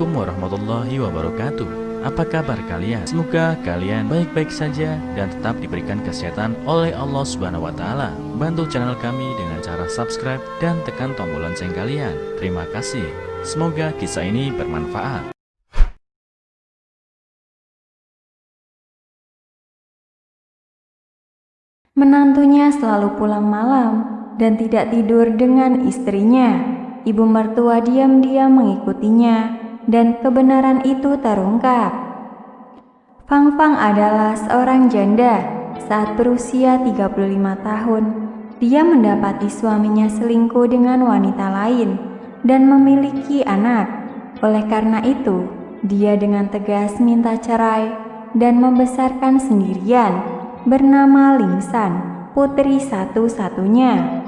Assalamualaikum warahmatullahi wabarakatuh. Apa kabar kalian? Semoga kalian baik-baik saja dan tetap diberikan kesehatan oleh Allah Subhanahu wa taala. Bantu channel kami dengan cara subscribe dan tekan tombol lonceng kalian. Terima kasih. Semoga kisah ini bermanfaat. Menantunya selalu pulang malam dan tidak tidur dengan istrinya. Ibu mertua diam-diam mengikutinya dan kebenaran itu terungkap. Fang Fang adalah seorang janda. Saat berusia 35 tahun, dia mendapati suaminya selingkuh dengan wanita lain dan memiliki anak. Oleh karena itu, dia dengan tegas minta cerai dan membesarkan sendirian, bernama Lingsan, putri satu-satunya.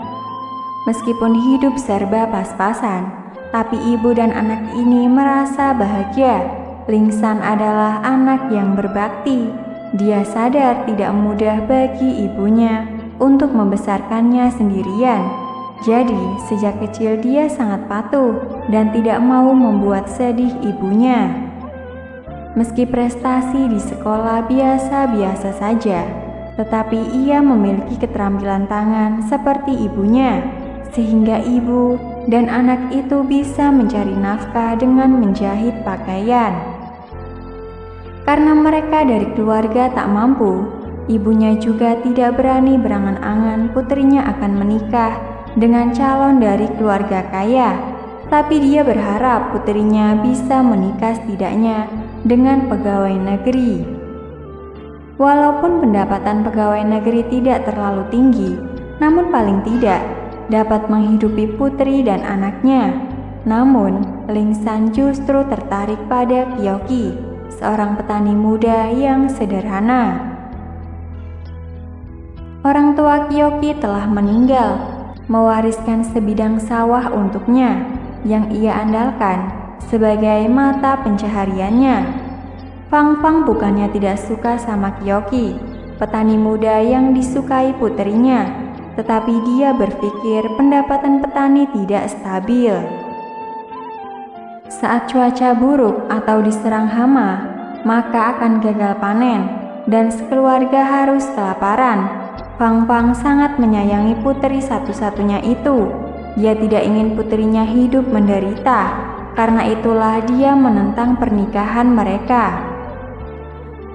Meskipun hidup serba pas-pasan, tapi ibu dan anak ini merasa bahagia. Lingsan adalah anak yang berbakti. Dia sadar tidak mudah bagi ibunya untuk membesarkannya sendirian. Jadi, sejak kecil dia sangat patuh dan tidak mau membuat sedih ibunya. Meski prestasi di sekolah biasa-biasa saja, tetapi ia memiliki keterampilan tangan seperti ibunya, sehingga ibu dan anak itu bisa mencari nafkah dengan menjahit pakaian. Karena mereka dari keluarga tak mampu, ibunya juga tidak berani berangan-angan putrinya akan menikah dengan calon dari keluarga kaya. Tapi dia berharap putrinya bisa menikah setidaknya dengan pegawai negeri. Walaupun pendapatan pegawai negeri tidak terlalu tinggi, namun paling tidak dapat menghidupi putri dan anaknya. Namun, Lingsan justru tertarik pada Kyoki, seorang petani muda yang sederhana. Orang tua Kyoki telah meninggal, mewariskan sebidang sawah untuknya yang ia andalkan sebagai mata pencahariannya. Fang Fang bukannya tidak suka sama Kyoki, petani muda yang disukai putrinya, tetapi dia berpikir pendapatan petani tidak stabil. Saat cuaca buruk atau diserang hama, maka akan gagal panen dan sekeluarga harus kelaparan. Fang Fang sangat menyayangi putri satu-satunya itu. Dia tidak ingin putrinya hidup menderita, karena itulah dia menentang pernikahan mereka.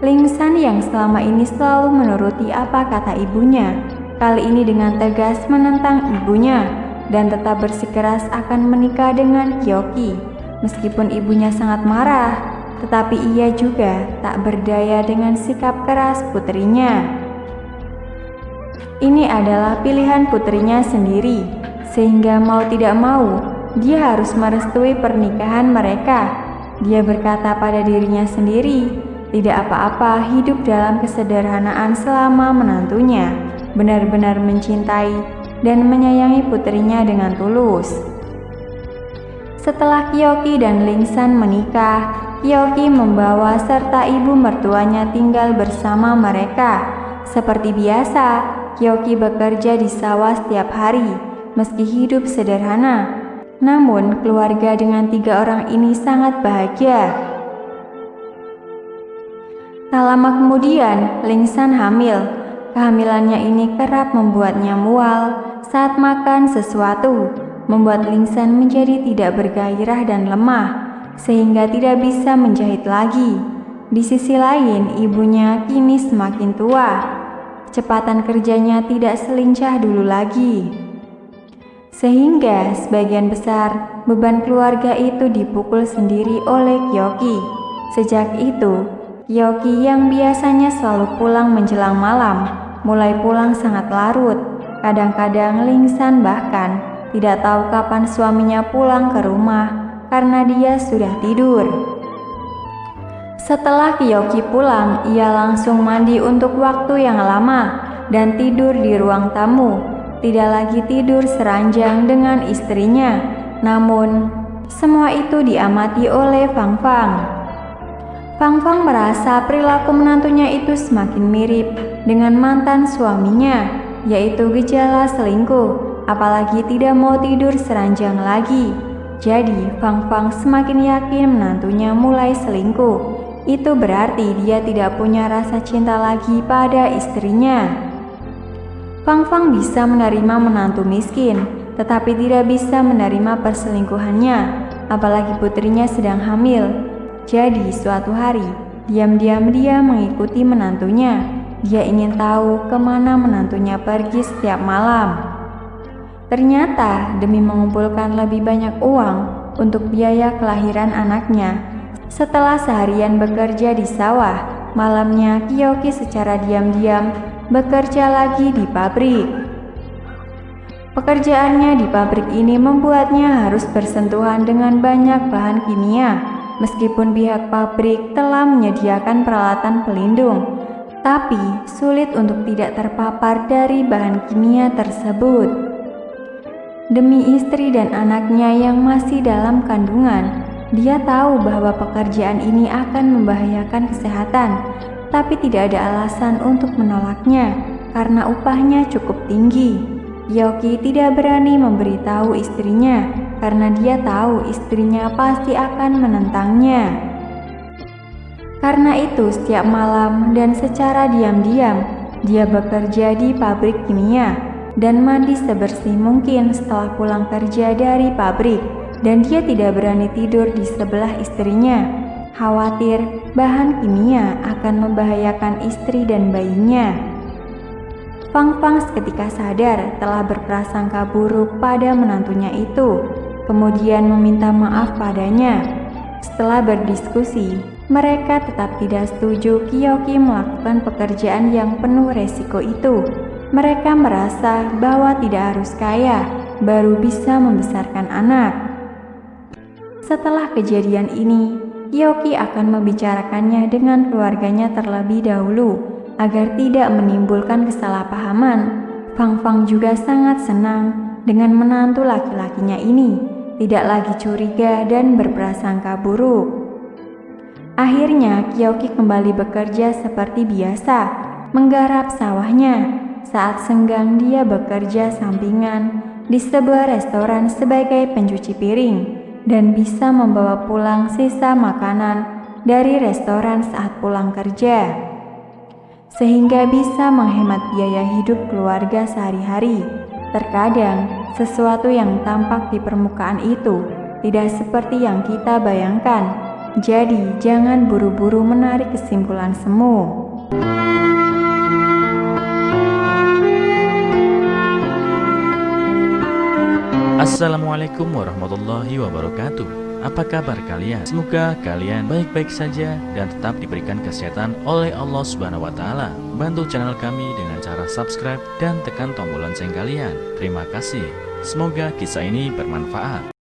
Lingsan yang selama ini selalu menuruti apa kata ibunya, kali ini dengan tegas menentang ibunya dan tetap bersikeras akan menikah dengan Kyoki. Meskipun ibunya sangat marah, tetapi ia juga tak berdaya dengan sikap keras putrinya. Ini adalah pilihan putrinya sendiri, sehingga mau tidak mau, dia harus merestui pernikahan mereka. Dia berkata pada dirinya sendiri, tidak apa-apa hidup dalam kesederhanaan selama menantunya benar-benar mencintai dan menyayangi putrinya dengan tulus. Setelah Kyoki dan Lingsan menikah, Kyoki membawa serta ibu mertuanya tinggal bersama mereka. Seperti biasa, Kyoki bekerja di sawah setiap hari, meski hidup sederhana. Namun, keluarga dengan 3 orang ini sangat bahagia. Tak lama kemudian, Lingsan hamil. Kehamilannya ini kerap membuatnya mual saat makan sesuatu, membuat Lingsan menjadi tidak bergairah dan lemah, sehingga tidak bisa menjahit lagi. Di sisi lain, ibunya kini semakin tua. Kecepatan kerjanya tidak selincah dulu lagi, sehingga sebagian besar beban keluarga itu dipukul sendiri oleh Kyoki. Sejak itu, Kyoki yang biasanya selalu pulang menjelang malam, mulai pulang sangat larut. Kadang-kadang Lingsan bahkan tidak tahu kapan suaminya pulang ke rumah karena dia sudah tidur. Setelah Kyoki pulang, ia langsung mandi untuk waktu yang lama dan tidur di ruang tamu. Tidak lagi tidur seranjang dengan istrinya, namun semua itu diamati oleh Fang Fang. Fang Fang merasa perilaku menantunya itu semakin mirip dengan mantan suaminya, yaitu gejala selingkuh, apalagi tidak mau tidur seranjang lagi. Jadi Fang Fang semakin yakin menantunya mulai selingkuh. Itu berarti dia tidak punya rasa cinta lagi pada istrinya. Fang Fang bisa menerima menantu miskin, tetapi tidak bisa menerima perselingkuhannya, apalagi putrinya sedang hamil. Jadi suatu hari, diam-diam dia mengikuti menantunya. Dia ingin tahu kemana menantunya pergi setiap malam. Ternyata demi mengumpulkan lebih banyak uang untuk biaya kelahiran anaknya, setelah seharian bekerja di sawah, malamnya Kyoki secara diam-diam bekerja lagi di pabrik. Pekerjaannya di pabrik ini membuatnya harus bersentuhan dengan banyak bahan kimia. Meskipun pihak pabrik telah menyediakan peralatan pelindung, tapi sulit untuk tidak terpapar dari bahan kimia tersebut. Demi istri dan anaknya yang masih dalam kandungan, dia tahu bahwa pekerjaan ini akan membahayakan kesehatan, tapi tidak ada alasan untuk menolaknya karena upahnya cukup tinggi. Yoki tidak berani memberitahu istrinya karena dia tahu istrinya pasti akan menentangnya. Karena itu setiap malam dan secara diam-diam dia bekerja di pabrik kimia dan mandi sebersih mungkin setelah pulang kerja dari pabrik, dan dia tidak berani tidur di sebelah istrinya, khawatir bahan kimia akan membahayakan istri dan bayinya. Fang Fang seketika sadar telah berprasangka buruk pada menantunya itu, kemudian meminta maaf padanya. Setelah berdiskusi, mereka tetap tidak setuju Kyoki melakukan pekerjaan yang penuh resiko itu. Mereka merasa bahwa tidak harus kaya baru bisa membesarkan anak. Setelah kejadian ini, Kyoki akan membicarakannya dengan keluarganya terlebih dahulu agar tidak menimbulkan kesalahpahaman. Fang Fang juga sangat senang dengan menantu laki-lakinya ini, tidak lagi curiga dan berprasangka buruk. Akhirnya Kyoki kembali bekerja seperti biasa, menggarap sawahnya. Saat senggang dia bekerja sampingan di sebuah restoran sebagai pencuci piring dan bisa membawa pulang sisa makanan dari restoran saat pulang kerja, sehingga bisa menghemat biaya hidup keluarga sehari-hari. Terkadang, sesuatu yang tampak di permukaan itu tidak seperti yang kita bayangkan. Jadi, jangan buru-buru menarik kesimpulan semu. Assalamualaikum warahmatullahi wabarakatuh. Apa kabar kalian? Semoga kalian baik-baik saja dan tetap diberikan kesehatan oleh Allah Subhanahu wa taala. Bantu channel kami dengan cara subscribe dan tekan tombol lonceng kalian. Terima kasih. Semoga kisah ini bermanfaat.